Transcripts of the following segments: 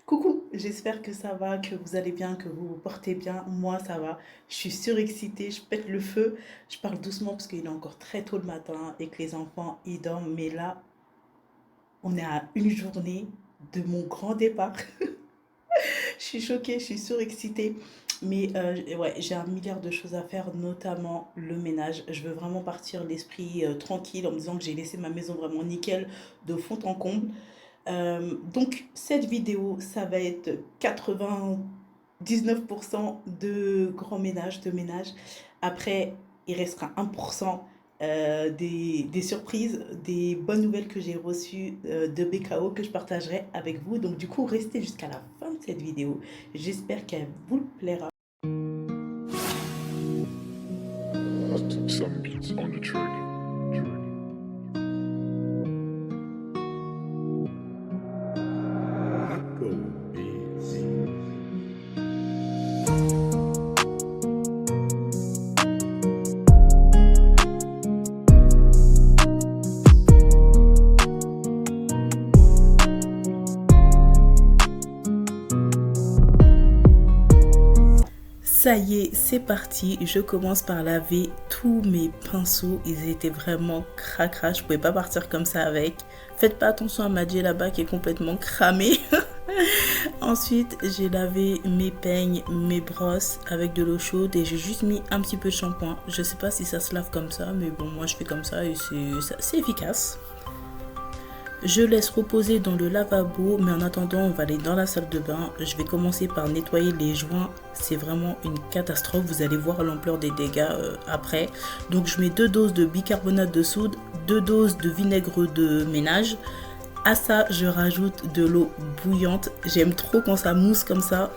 Coucou, j'espère que ça va, que vous allez bien, que vous vous portez bien. Moi, ça va. Je suis surexcitée, je pète le feu. Je parle doucement parce qu'il est encore très tôt le matin et que les enfants, ils dorment. Mais là, on est à une journée de mon grand départ. Je suis choquée, je suis surexcitée. Mais ouais, j'ai un milliard de choses à faire, notamment le ménage. Je veux vraiment partir l'esprit tranquille en me disant que j'ai laissé ma maison vraiment nickel de fond en comble. Donc, cette vidéo, ça va être 99% de grand ménage, de ménage. Après, il restera 1% des surprises, des bonnes nouvelles que j'ai reçues de BKO que je partagerai avec vous. Donc, du coup, restez jusqu'à la fin de cette vidéo. J'espère qu'elle vous plaira. Some beats on the track. Ça y est, c'est parti. Je commence par laver tous mes pinceaux. Ils étaient vraiment cracra. Je pouvais pas partir comme ça avec. Faites pas attention à Madji là-bas qui est complètement cramée. Ensuite, j'ai lavé mes peignes, mes brosses avec de l'eau chaude et j'ai juste mis un petit peu de shampoing. Je sais pas si ça se lave comme ça, mais bon, moi je fais comme ça et c'est efficace. Je laisse reposer dans le lavabo, mais en attendant, on va aller dans la salle de bain. Je vais commencer par nettoyer les joints. C'est vraiment une catastrophe. Vous allez voir l'ampleur des dégâts après. Donc, je mets 2 doses de bicarbonate de soude, 2 doses de vinaigre de ménage. À ça, je rajoute de l'eau bouillante. J'aime trop quand ça mousse comme ça.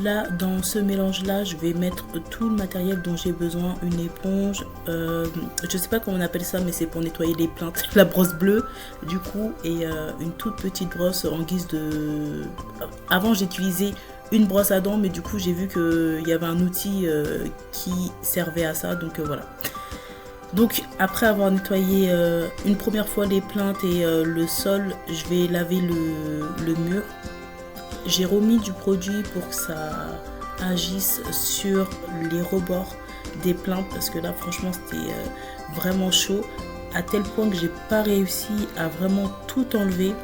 Là, dans ce mélange-là, je vais mettre tout le matériel dont j'ai besoin. Une éponge, je sais pas comment on appelle ça, mais c'est pour nettoyer les plantes. La brosse bleue, du coup, et une toute petite brosse en guise de... Avant, j'utilisais une brosse à dents, mais du coup, j'ai vu qu'il y avait un outil qui servait à ça, donc voilà. Donc, après avoir nettoyé une première fois les plantes et le sol, je vais laver le mur. J'ai remis du produit pour que ça agisse sur les rebords des plantes parce que là franchement c'était vraiment chaud à tel point que j'ai pas réussi à vraiment tout enlever.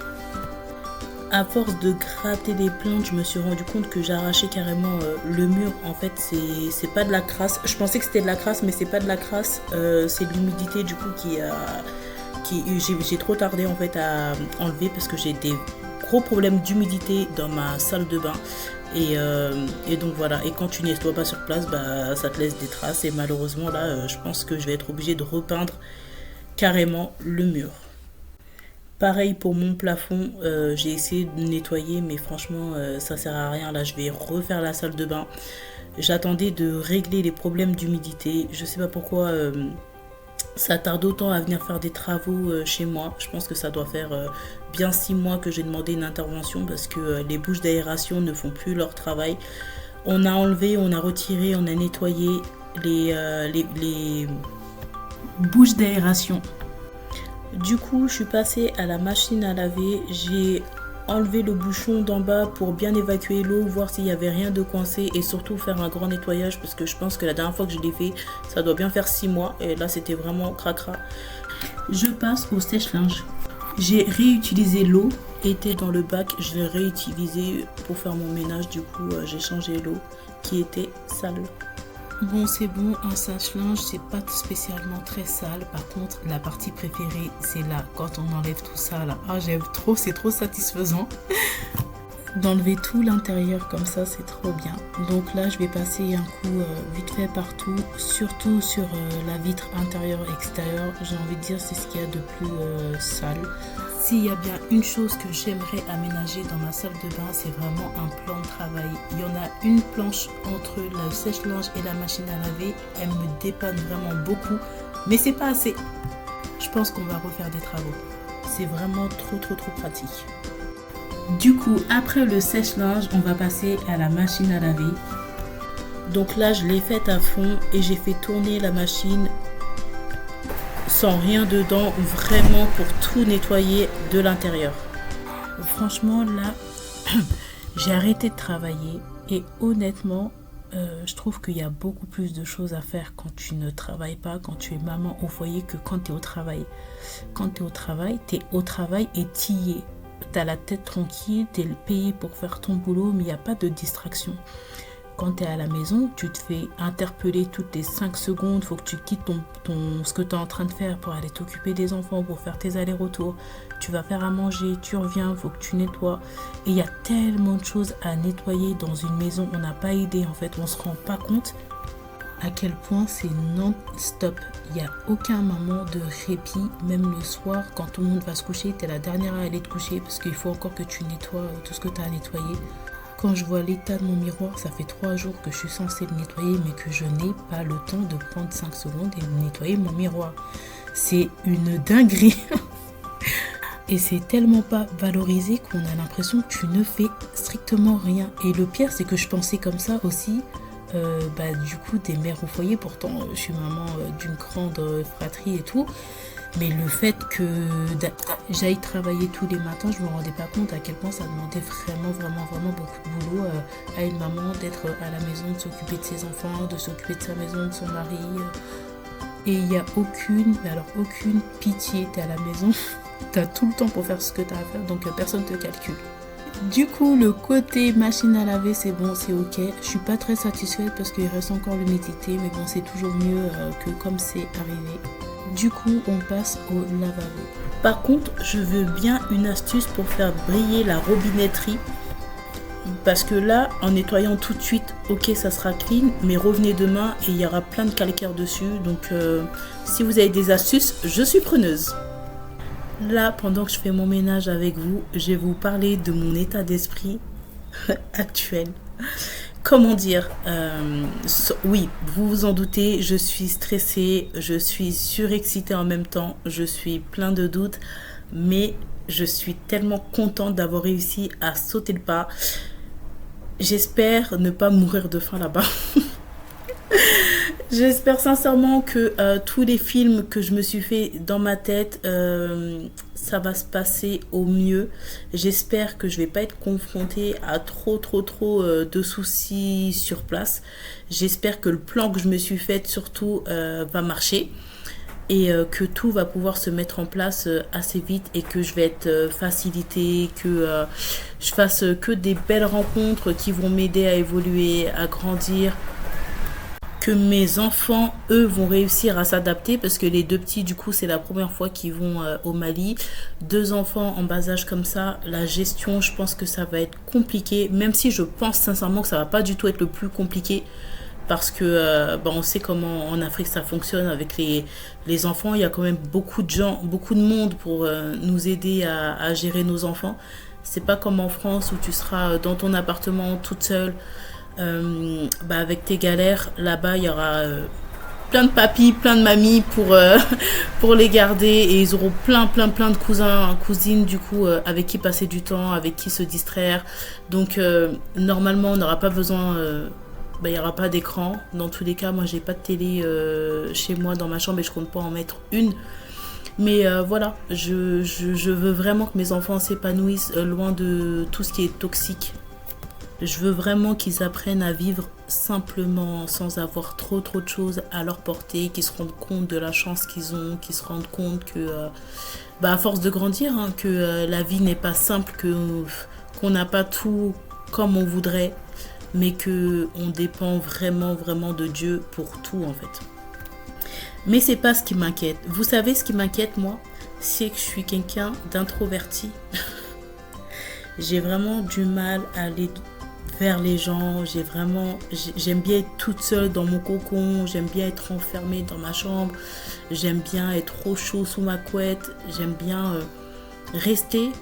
À force de gratter les plantes, je me suis rendu compte que j'arrachais carrément le mur. En fait, c'est pas de la crasse. Je pensais que c'était de la crasse, mais c'est pas de la crasse. C'est de l'humidité du coup j'ai trop tardé en fait à enlever parce que j'ai des gros problème d'humidité dans ma salle de bain et donc voilà, et quand tu nettoies pas sur place, bah ça te laisse des traces et malheureusement là je pense que je vais être obligée de repeindre carrément le mur. Pareil pour mon plafond, j'ai essayé de nettoyer mais franchement ça sert à rien. Là je vais refaire la salle de bain. J'attendais de régler les problèmes d'humidité, je sais pas pourquoi ça tarde autant à venir faire des travaux chez moi. Je pense que ça doit faire bien 6 mois que j'ai demandé une intervention parce que les bouches d'aération ne font plus leur travail. On a enlevé, on a retiré, on a nettoyé les bouches d'aération. Du coup, je suis passée à la machine à laver. J'ai enlevé le bouchon d'en bas pour bien évacuer l'eau, voir s'il n'y avait rien de coincé et surtout faire un grand nettoyage parce que je pense que la dernière fois que je l'ai fait, ça doit bien faire 6 mois et là c'était vraiment cracra. Je passe au sèche-linge. J'ai réutilisé l'eau, était dans le bac, je l'ai réutilisé pour faire mon ménage, du coup j'ai changé l'eau qui était sale. Bon, c'est bon, un sèche-linge, c'est pas spécialement très sale. Par contre, la partie préférée, c'est là, quand on enlève tout ça, là. Ah, j'aime trop, c'est trop satisfaisant. D'enlever tout l'intérieur comme ça, c'est trop bien. Donc là, je vais passer un coup vite fait partout, surtout sur la vitre intérieure-extérieure. J'ai envie de dire, c'est ce qu'il y a de plus sale. S'il y a bien une chose que j'aimerais aménager dans ma salle de bain, c'est vraiment un plan de travail. Il y en a une planche entre le sèche-linge et la machine à laver. Elle me dépanne vraiment beaucoup, mais c'est pas assez. Je pense qu'on va refaire des travaux. C'est vraiment trop pratique. Du coup, après le sèche-linge, on va passer à la machine à laver. Donc là, je l'ai faite à fond et j'ai fait tourner la machine sans rien dedans, vraiment pour tout nettoyer de l'intérieur. Franchement, là, J'ai arrêté de travailler et honnêtement, je trouve qu'il y a beaucoup plus de choses à faire quand tu ne travailles pas, quand tu es maman au foyer, que quand tu es au travail. Quand tu es au travail et tu y es. Tu as la tête tranquille, tu es payé pour faire ton boulot, mais il n'y a pas de distraction. Quand tu es à la maison, tu te fais interpeller toutes les 5 secondes, il faut que tu quittes ce que tu es en train de faire pour aller t'occuper des enfants, pour faire tes allers-retours. Tu vas faire à manger, tu reviens, il faut que tu nettoies. Et il y a tellement de choses à nettoyer dans une maison, on n'a pas idée en fait, on ne se rend pas compte à quel point c'est non-stop. Il n'y a aucun moment de répit, même le soir, quand tout le monde va se coucher, tu es la dernière à aller te coucher parce qu'il faut encore que tu nettoies tout ce que tu as à nettoyer. Quand je vois l'état de mon miroir, ça fait 3 jours que je suis censée le nettoyer, mais que je n'ai pas le temps de prendre 5 secondes et de nettoyer mon miroir. C'est une dinguerie. Et c'est tellement pas valorisé qu'on a l'impression que tu ne fais strictement rien. Et le pire, c'est que je pensais comme ça aussi, du coup, des mères au foyer. Pourtant, je suis maman d'une grande fratrie et tout. Mais le fait que j'aille travailler tous les matins, je me rendais pas compte à quel point ça demandait vraiment beaucoup de boulot à une maman d'être à la maison, de s'occuper de ses enfants, de s'occuper de sa maison, de son mari. Et il n'y a aucune pitié. Tu es à la maison, tu as tout le temps pour faire ce que tu as à faire, donc personne ne te calcule. Du coup, le côté machine à laver, c'est bon, c'est ok. Je suis pas très satisfaite parce qu'il reste encore l'humidité, mais bon, c'est toujours mieux que comme c'est arrivé. Du coup, on passe au lavabo. Par contre, je veux bien une astuce pour faire briller la robinetterie. Parce que là, en nettoyant tout de suite, ok, ça sera clean, mais revenez demain et il y aura plein de calcaire dessus. Donc, si vous avez des astuces, je suis preneuse. Là, pendant que je fais mon ménage avec vous, je vais vous parler de mon état d'esprit actuel. Comment dire, oui, vous vous en doutez, je suis stressée, je suis surexcitée en même temps, je suis plein de doutes, mais je suis tellement contente d'avoir réussi à sauter le pas. J'espère ne pas mourir de faim là-bas. J'espère sincèrement que tous les films que je me suis fait dans ma tête, ça va se passer au mieux. J'espère que je vais pas être confrontée à trop de soucis sur place. J'espère que le plan que je me suis fait surtout va marcher et que tout va pouvoir se mettre en place assez vite et que je vais être facilitée, que je fasse que des belles rencontres qui vont m'aider à évoluer, à grandir. Que mes enfants, eux, vont réussir à s'adapter parce que les 2 petits, du coup, c'est la première fois qu'ils vont au Mali. 2 enfants en bas âge comme ça, la gestion, je pense que ça va être compliqué, même si je pense sincèrement que ça va pas du tout être le plus compliqué parce que on sait comment en Afrique ça fonctionne avec les enfants. Il y a quand même beaucoup de gens, beaucoup de monde pour nous aider à gérer nos enfants. C'est pas comme en France où tu seras dans ton appartement toute seule. Avec tes galères, là-bas il y aura plein de papis, plein de mamies pour les garder et ils auront plein de cousins, cousines du coup avec qui passer du temps, avec qui se distraire. Donc normalement on n'aura pas besoin, il n'y aura pas d'écran. Dans tous les cas, moi j'ai pas de télé chez moi dans ma chambre et je compte pas en mettre une. Mais voilà, je veux vraiment que mes enfants s'épanouissent loin de tout ce qui est toxique. Je veux vraiment qu'ils apprennent à vivre simplement, sans avoir trop de choses à leur porter, qu'ils se rendent compte de la chance qu'ils ont, qu'ils se rendent compte que, à force de grandir, que la vie n'est pas simple, qu'on n'a pas tout comme on voudrait, mais qu'on dépend vraiment de Dieu pour tout en fait. Mais c'est pas ce qui m'inquiète. Vous savez ce qui m'inquiète moi, c'est que je suis quelqu'un d'introverti. J'ai vraiment du mal à aller vers les gens, j'aime bien être toute seule dans mon cocon, j'aime bien être enfermée dans ma chambre, j'aime bien être au chaud sous ma couette, j'aime bien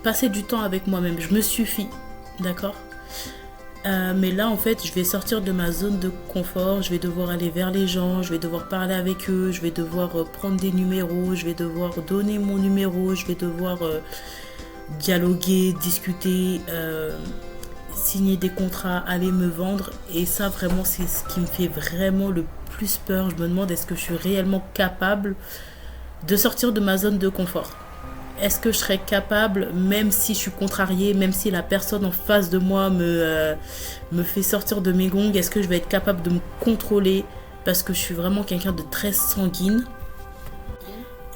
passer du temps avec moi-même, je me suffis, d'accord ? Mais là en fait je vais sortir de ma zone de confort, je vais devoir aller vers les gens, je vais devoir parler avec eux, je vais devoir prendre des numéros, je vais devoir donner mon numéro, je vais devoir dialoguer, discuter, signer des contrats, aller me vendre et ça vraiment c'est ce qui me fait vraiment le plus peur. Je me demande est-ce que je suis réellement capable de sortir de ma zone de confort. est-ce que je serais capable, même si je suis contrariée, même si la personne en face de moi me fait sortir de mes gonds, est-ce que je vais être capable de me contrôler parce que je suis vraiment quelqu'un de très sanguine.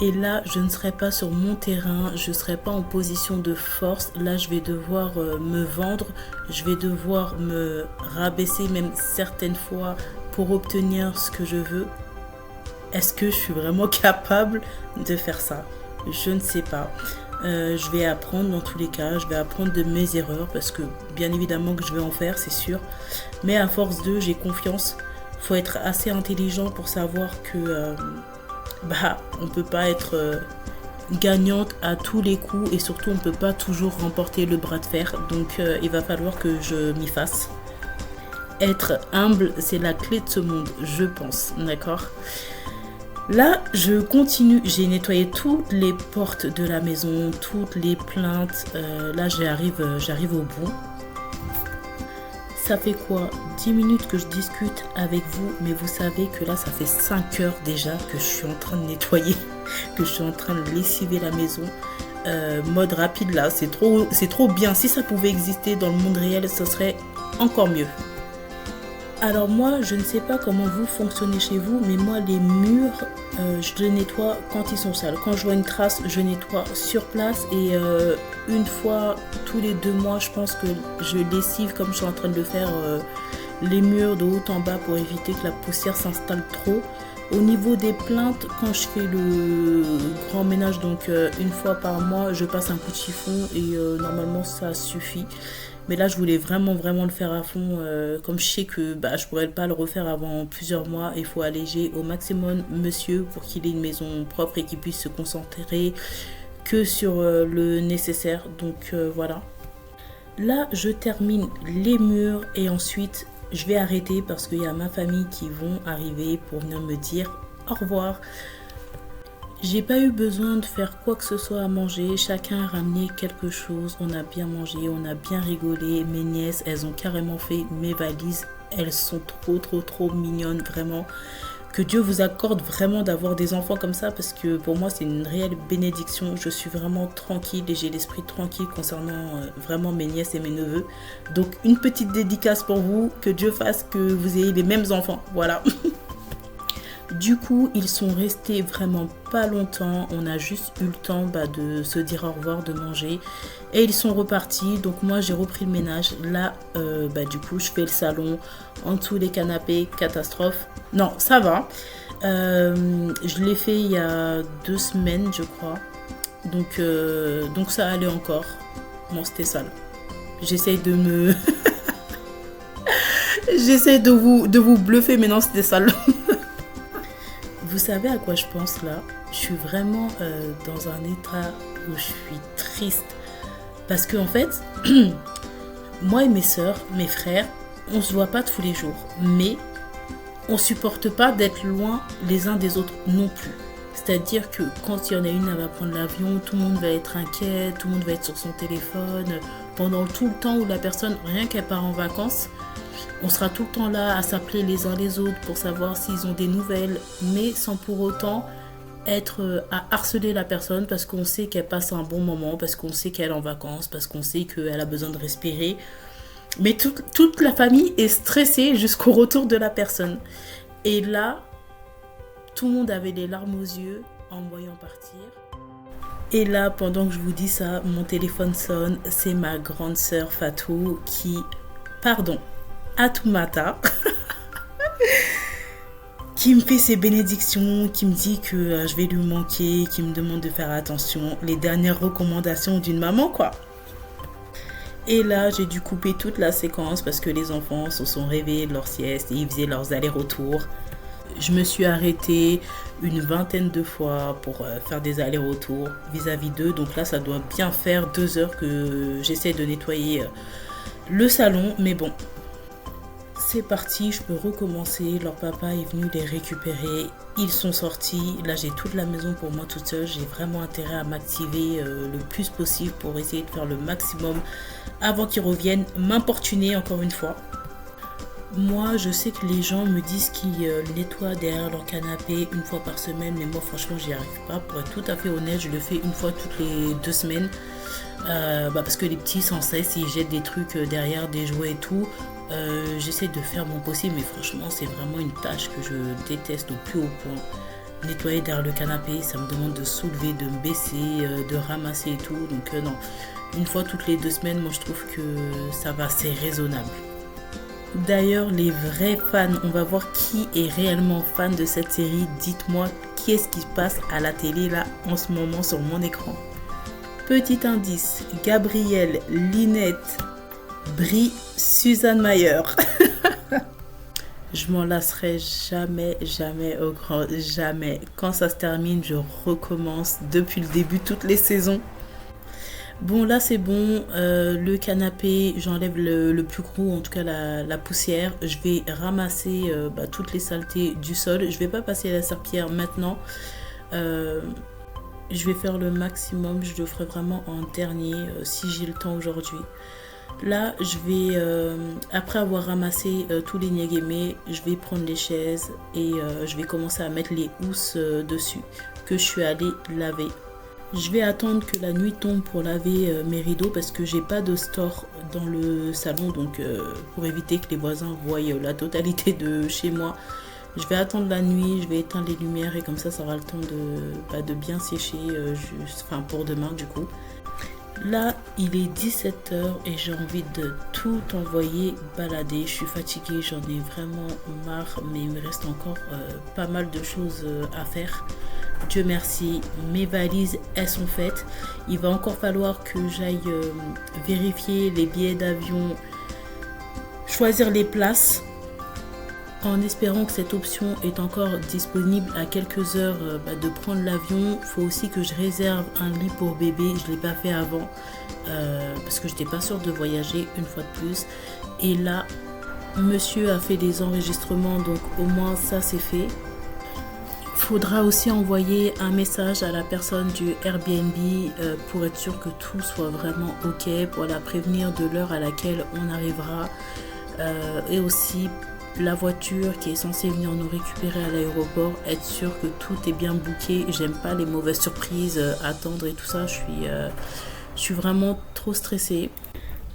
Et là, je ne serai pas sur mon terrain, je ne serai pas en position de force. Là, je vais devoir me vendre, je vais devoir me rabaisser même certaines fois pour obtenir ce que je veux. Est-ce que je suis vraiment capable de faire ça? Je ne sais pas. Je vais apprendre dans tous les cas, je vais apprendre de mes erreurs parce que bien évidemment que je vais en faire, c'est sûr. Mais à force de, j'ai confiance. Il faut être assez intelligent pour savoir que on peut pas être gagnante à tous les coups et surtout on peut pas toujours remporter le bras de fer. Donc il va falloir que je m'y fasse. Être humble, c'est la clé de ce monde, je pense, d'accord? Là, je continue, j'ai nettoyé toutes les portes de la maison, toutes les plaintes. Là, j'arrive au bout. Ça fait quoi? 10 minutes que je discute avec vous, mais vous savez que là, ça fait 5 heures déjà que je suis en train de nettoyer, que je suis en train de lessiver la maison. Mode rapide là, c'est trop bien. Si ça pouvait exister dans le monde réel, ce serait encore mieux. Alors moi, je ne sais pas comment vous fonctionnez chez vous, mais moi les murs, je les nettoie quand ils sont sales. Quand je vois une trace, je nettoie sur place et une fois tous les 2 mois, je pense que je lessive comme je suis en train de le faire les murs de haut en bas pour éviter que la poussière s'installe trop. Au niveau des plaintes, quand je fais le grand ménage, donc une fois par mois, je passe un coup de chiffon et normalement ça suffit. Mais là, je voulais vraiment le faire à fond. Comme je sais que je pourrais pas le refaire avant plusieurs mois, il faut alléger au maximum monsieur pour qu'il ait une maison propre et qu'il puisse se concentrer que sur le nécessaire. Donc voilà. Là, je termine les murs et ensuite, je vais arrêter parce qu'il y a ma famille qui vont arriver pour venir me dire au revoir. J'ai pas eu besoin de faire quoi que ce soit à manger, chacun a ramené quelque chose, on a bien mangé, on a bien rigolé, mes nièces, elles ont carrément fait mes valises, elles sont trop mignonnes, vraiment. Que Dieu vous accorde vraiment d'avoir des enfants comme ça parce que pour moi c'est une réelle bénédiction, je suis vraiment tranquille et j'ai l'esprit tranquille concernant vraiment mes nièces et mes neveux. Donc une petite dédicace pour vous, que Dieu fasse que vous ayez les mêmes enfants, voilà. Du coup, ils sont restés vraiment pas longtemps. On a juste eu le temps de se dire au revoir, de manger. Et ils sont repartis. Donc moi, j'ai repris le ménage. Là, du coup, je fais le salon. En dessous, les canapés, catastrophe. Non, ça va. Je l'ai fait il y a 2 semaines, je crois. Donc ça allait encore. Bon, c'était sale. J'essaye de me... J'essaie de vous bluffer, mais non, c'était sale. Vous savez à quoi je pense là? Je suis vraiment dans un état où je suis triste. Parce que en fait, moi et mes sœurs, mes frères, on se voit pas tous les jours. Mais on supporte pas d'être loin les uns des autres non plus. C'est-à-dire que quand il y en a une, elle va prendre l'avion, tout le monde va être inquiet, tout le monde va être sur son téléphone. Pendant tout le temps où la personne, rien qu'elle part en vacances, on sera tout le temps là à s'appeler les uns les autres pour savoir s'ils ont des nouvelles, mais sans pour autant être à harceler la personne parce qu'on sait qu'elle passe un bon moment, parce qu'on sait qu'elle est en vacances, parce qu'on sait qu'elle a besoin de respirer. Mais toute la famille est stressée jusqu'au retour de la personne. Et là, tout le monde avait les larmes aux yeux en me voyant partir. Et là, pendant que je vous dis ça, mon téléphone sonne. C'est ma grande sœur Fatou qui... Pardon. Atoumata qui me fait ses bénédictions, qui me dit que je vais lui manquer, qui me demande de faire attention, les dernières recommandations d'une maman quoi. Et là j'ai dû couper toute la séquence parce que les enfants se sont réveillés de leur sieste et ils faisaient leurs allers-retours. Je me suis arrêtée une 20aine de fois pour faire des allers-retours vis-à-vis d'eux. Donc là ça doit bien faire 2 heures que j'essaie de nettoyer le salon, mais bon. C'est parti, je peux recommencer. Leur papa est venu les récupérer. Ils sont sortis. Là, j'ai toute la maison pour moi toute seule. J'ai vraiment intérêt à m'activer le plus possible pour essayer de faire le maximum avant qu'ils reviennent m'importuner encore une fois. Moi, je sais que les gens me disent qu'ils nettoient derrière leur canapé une fois par semaine, mais moi, franchement, j'y arrive pas. Pour être tout à fait honnête, je le fais une fois toutes les 2 semaines. Parce que les petits, sans cesse, ils jettent des trucs derrière, des jouets et tout. J'essaie de faire mon possible, mais franchement, c'est vraiment une tâche que je déteste au plus haut point. Nettoyer derrière le canapé, ça me demande de soulever, de me baisser, de ramasser et tout. Donc, non. Une fois toutes les 2 semaines, moi, je trouve que ça va, c'est raisonnable. D'ailleurs, les vrais fans, on va voir qui est réellement fan de cette série. Dites-moi qui est-ce qui passe à la télé là en ce moment sur mon écran. Petit indice, Gabriel, Linette, Brie, Suzanne Mayer. Je m'en lasserai jamais, jamais au grand jamais. Quand ça se termine, je recommence depuis le début toutes les saisons. Bon, là c'est bon, le canapé, j'enlève le plus gros, en tout cas la poussière. Je vais ramasser toutes les saletés du sol. Je vais pas passer la serpillière maintenant. Je vais faire le maximum, je le ferai vraiment en dernier si j'ai le temps aujourd'hui. Là, je vais, après avoir ramassé tous les niéguémés, je vais prendre les chaises et je vais commencer à mettre les housses dessus que je suis allée laver. Je vais attendre que la nuit tombe pour laver mes rideaux parce que j'ai pas de store dans le salon, donc pour éviter que les voisins voient la totalité de chez moi. Je vais attendre la nuit, je vais éteindre les lumières et comme ça aura le temps de bien sécher pour demain du coup. Là, il est 17h et j'ai envie de tout envoyer balader. Je suis fatiguée, j'en ai vraiment marre, mais il me reste encore pas mal de choses à faire. Dieu merci, mes valises, elles sont faites. Il va encore falloir que j'aille vérifier les billets d'avion, choisir les places, en espérant que cette option est encore disponible à quelques heures de prendre l'avion. Il faut aussi que je réserve un lit pour bébé, je ne l'ai pas fait avant parce que je n'étais pas sûre de voyager une fois de plus. Et là, monsieur a fait des enregistrements, donc au moins ça c'est fait. Il faudra aussi envoyer un message à la personne du Airbnb pour être sûr que tout soit vraiment ok, pour la prévenir de l'heure à laquelle on arrivera et aussi la voiture qui est censée venir nous récupérer à l'aéroport, être sûr que tout est bien booké. J'aime pas les mauvaises surprises, attendre et tout ça, je suis vraiment trop stressée.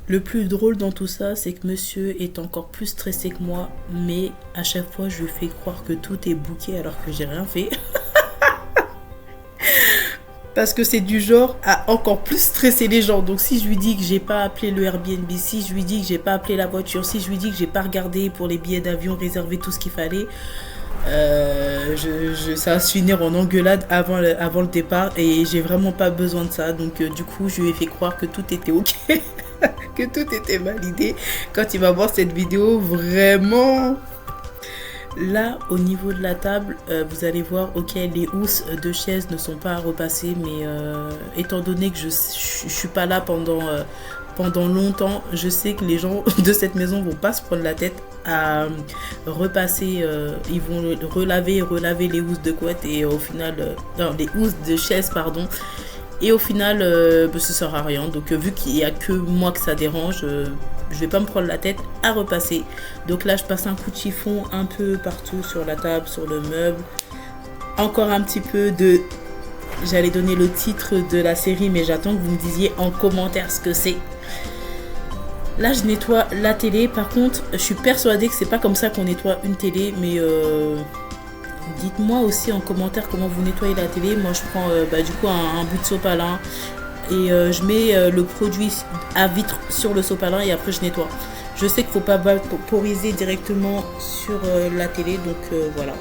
Le plus drôle dans tout ça, c'est que monsieur est encore plus stressé que moi, mais à chaque fois je lui fais croire que tout est booké alors que j'ai rien fait. Parce que c'est du genre à encore plus stresser les gens. Donc si je lui dis que j'ai pas appelé le Airbnb, si je lui dis que j'ai pas appelé la voiture, si je lui dis que j'ai pas regardé pour les billets d'avion, réservé tout ce qu'il fallait, ça va se finir en engueulade avant le départ et j'ai vraiment pas besoin de ça. Donc du coup je lui ai fait croire que tout était ok, que tout était validé. Quand il va voir cette vidéo, vraiment... Là, au niveau de la table, vous allez voir, ok, les housses de chaises ne sont pas à repasser, mais étant donné que je suis pas là pendant longtemps, je sais que les gens de cette maison vont pas se prendre la tête à repasser, ils vont relaver les housses de couette et au final, non, les housses de chaises, pardon. Et au final, ça sert à rien. Donc vu qu'il n'y a que moi que ça dérange, je vais pas me prendre la tête à repasser. Donc là, je passe un coup de chiffon un peu partout sur la table, sur le meuble. Encore un petit peu de... J'allais donner le titre de la série, mais j'attends que vous me disiez en commentaire ce que c'est. Là, je nettoie la télé. Par contre, je suis persuadée que c'est pas comme ça qu'on nettoie une télé, mais... dites-moi aussi en commentaire comment vous nettoyez la télé. Moi, je prends du coup un bout de sopalin et je mets le produit à vitre sur le sopalin et après je nettoie. Je sais qu'il ne faut pas vaporiser directement sur la télé, donc voilà.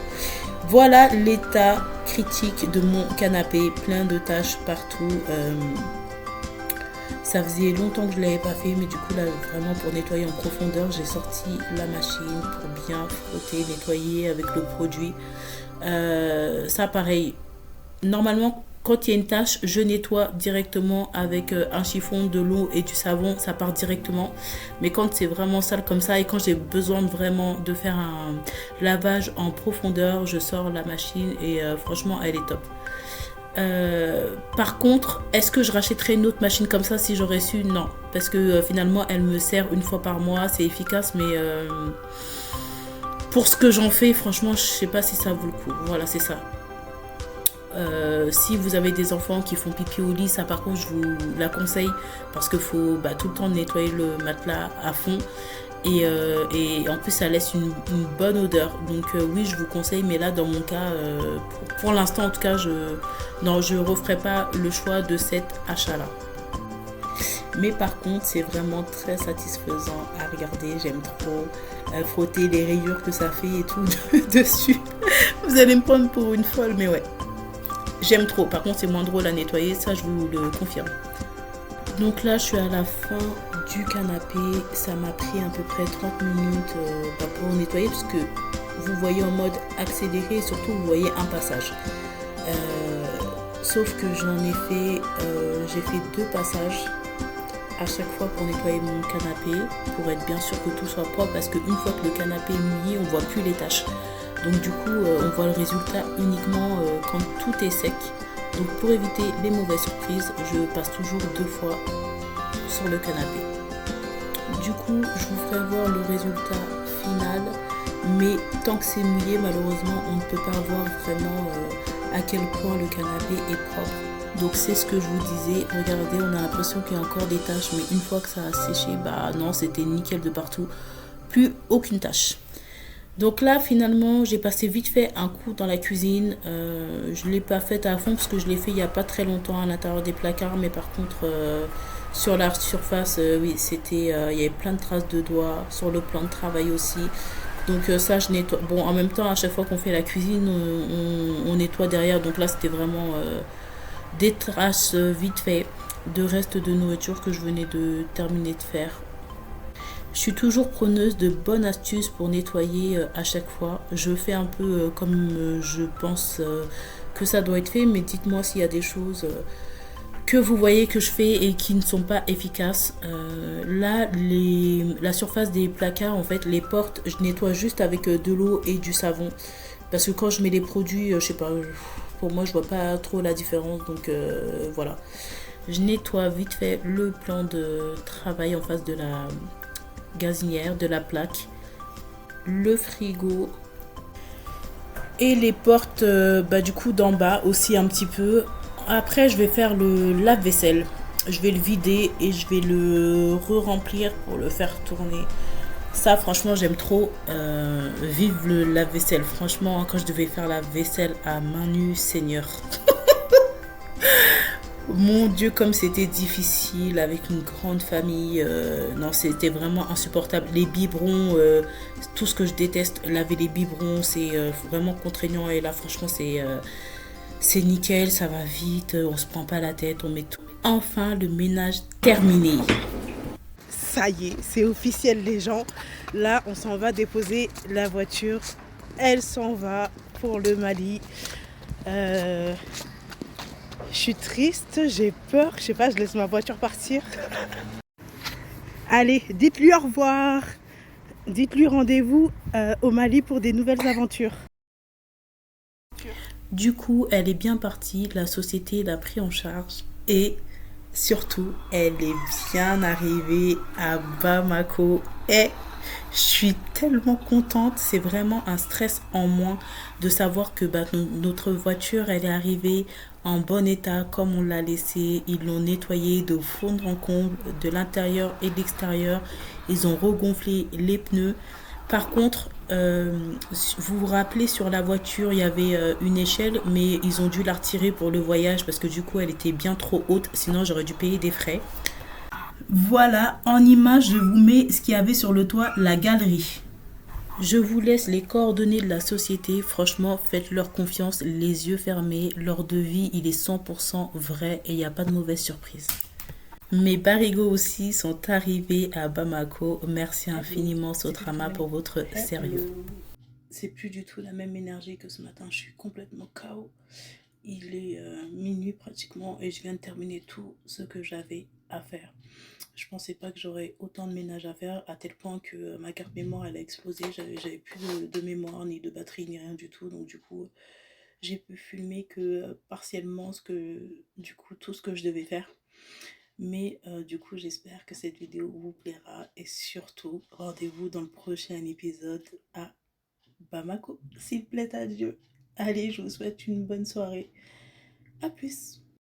Voilà l'état critique de mon canapé, plein de taches partout. Ça faisait longtemps que je ne l'avais pas fait, mais du coup là vraiment pour nettoyer en profondeur, j'ai sorti la machine pour bien frotter, nettoyer avec le produit. Ça pareil, normalement quand il y a une tache, je nettoie directement avec un chiffon, de l'eau et du savon, ça part directement. Mais quand c'est vraiment sale comme ça et quand j'ai besoin vraiment de faire un lavage en profondeur, je sors la machine et franchement elle est top. Par contre, est-ce que je rachèterais une autre machine comme ça si j'aurais su? Non. Parce que finalement, elle me sert une fois par mois, c'est efficace, mais pour ce que j'en fais, franchement, je sais pas si ça vaut le coup. Voilà, c'est ça. Si vous avez des enfants qui font pipi au lit, ça par contre je vous la conseille parce qu'il faut tout le temps nettoyer le matelas à fond et en plus ça laisse une bonne odeur. Donc oui, je vous conseille, mais là dans mon cas, pour l'instant en tout cas, je referai pas le choix de cet achat là. Mais par contre, c'est vraiment très satisfaisant à regarder. J'aime trop frotter les rayures que ça fait et tout dessus. Vous allez me prendre pour une folle, mais ouais. J'aime trop. Par contre, c'est moins drôle à nettoyer, ça je vous le confirme. Donc là, je suis à la fin du canapé. Ça m'a pris à peu près 30 minutes pour nettoyer parce que vous voyez en mode accéléré et surtout vous voyez un passage. Sauf que j'ai fait 2 passages à chaque fois pour nettoyer mon canapé, pour être bien sûr que tout soit propre, parce qu'une fois que le canapé est mouillé, on voit plus les taches. Donc du coup, on voit le résultat uniquement quand tout est sec. Donc pour éviter les mauvaises surprises, je passe toujours 2 fois sur le canapé. Du coup, je vous ferai voir le résultat final, mais tant que c'est mouillé, malheureusement, on ne peut pas voir vraiment à quel point le canapé est propre. Donc c'est ce que je vous disais, regardez, on a l'impression qu'il y a encore des taches, mais une fois que ça a séché, non, c'était nickel de partout, plus aucune tache. Donc là, finalement, j'ai passé vite fait un coup dans la cuisine. Je ne l'ai pas fait à fond parce que je l'ai fait il n'y a pas très longtemps à l'intérieur des placards. Mais par contre, sur la surface, oui, il y avait plein de traces de doigts. Sur le plan de travail aussi. Donc ça, je nettoie. Bon, en même temps, à chaque fois qu'on fait la cuisine, on nettoie derrière. Donc là, c'était vraiment des traces vite fait de restes de nourriture que je venais de terminer de faire. Je suis toujours preneuse de bonnes astuces pour nettoyer à chaque fois. Je fais un peu comme je pense que ça doit être fait, mais dites-moi s'il y a des choses que vous voyez que je fais et qui ne sont pas efficaces. Là, la surface des placards, en fait, les portes, je nettoie juste avec de l'eau et du savon. Parce que quand je mets les produits, je sais pas, pour moi, je vois pas trop la différence. Donc voilà. Je nettoie vite fait le plan de travail en face de la gazinière, de la plaque, le frigo et les portes du coup d'en bas aussi un petit peu. Après je vais faire le lave-vaisselle. Je vais le vider et je vais le re-remplir pour le faire tourner. Ça franchement j'aime trop. Vive le lave-vaisselle. Franchement quand je devais faire la vaisselle à main nue, Seigneur. Mon Dieu, comme c'était difficile avec une grande famille. Non, c'était vraiment insupportable. Les biberons, tout ce que je déteste, laver les biberons, c'est vraiment contraignant. Et là, franchement, c'est nickel, ça va vite, on se prend pas la tête, on met tout. Enfin, le ménage terminé. Ça y est, c'est officiel les gens. Là, on s'en va déposer la voiture. Elle s'en va pour le Mali. Je suis triste, j'ai peur, je sais pas, je laisse ma voiture partir. Allez, dites-lui au revoir. Dites-lui rendez-vous au Mali pour des nouvelles aventures. Du coup, elle est bien partie, la société l'a pris en charge et surtout, elle est bien arrivée à Bamako. Et je suis tellement contente, c'est vraiment un stress en moins de savoir que notre voiture, elle est arrivée en bon état comme on l'a laissée. Ils l'ont nettoyée de fond en comble, de l'intérieur et de l'extérieur. Ils ont regonflé les pneus. Par contre, vous vous rappelez sur la voiture, il y avait une échelle, mais ils ont dû la retirer pour le voyage parce que du coup, elle était bien trop haute. Sinon, j'aurais dû payer des frais. Voilà, en image, je vous mets ce qu'il y avait sur le toit, la galerie. Je vous laisse les coordonnées de la société. Franchement, faites-leur confiance, les yeux fermés. Leur devis, il est 100% vrai et il n'y a pas de mauvaise surprise. Mes barigots aussi sont arrivés à Bamako. Merci infiniment Sotrama pour votre sérieux. C'est plus du tout la même énergie que ce matin. Je suis complètement KO. Il est minuit pratiquement et je viens de terminer tout ce que j'avais à faire. Je pensais pas que j'aurais autant de ménage à faire à tel point que ma carte mémoire elle a explosé. J'avais plus de mémoire ni de batterie ni rien du tout. Donc du coup j'ai pu filmer que partiellement tout ce que je devais faire. Mais du coup, j'espère que cette vidéo vous plaira et surtout, rendez-vous dans le prochain épisode à Bamako, s'il plaît à Dieu. Allez, je vous souhaite une bonne soirée. À plus!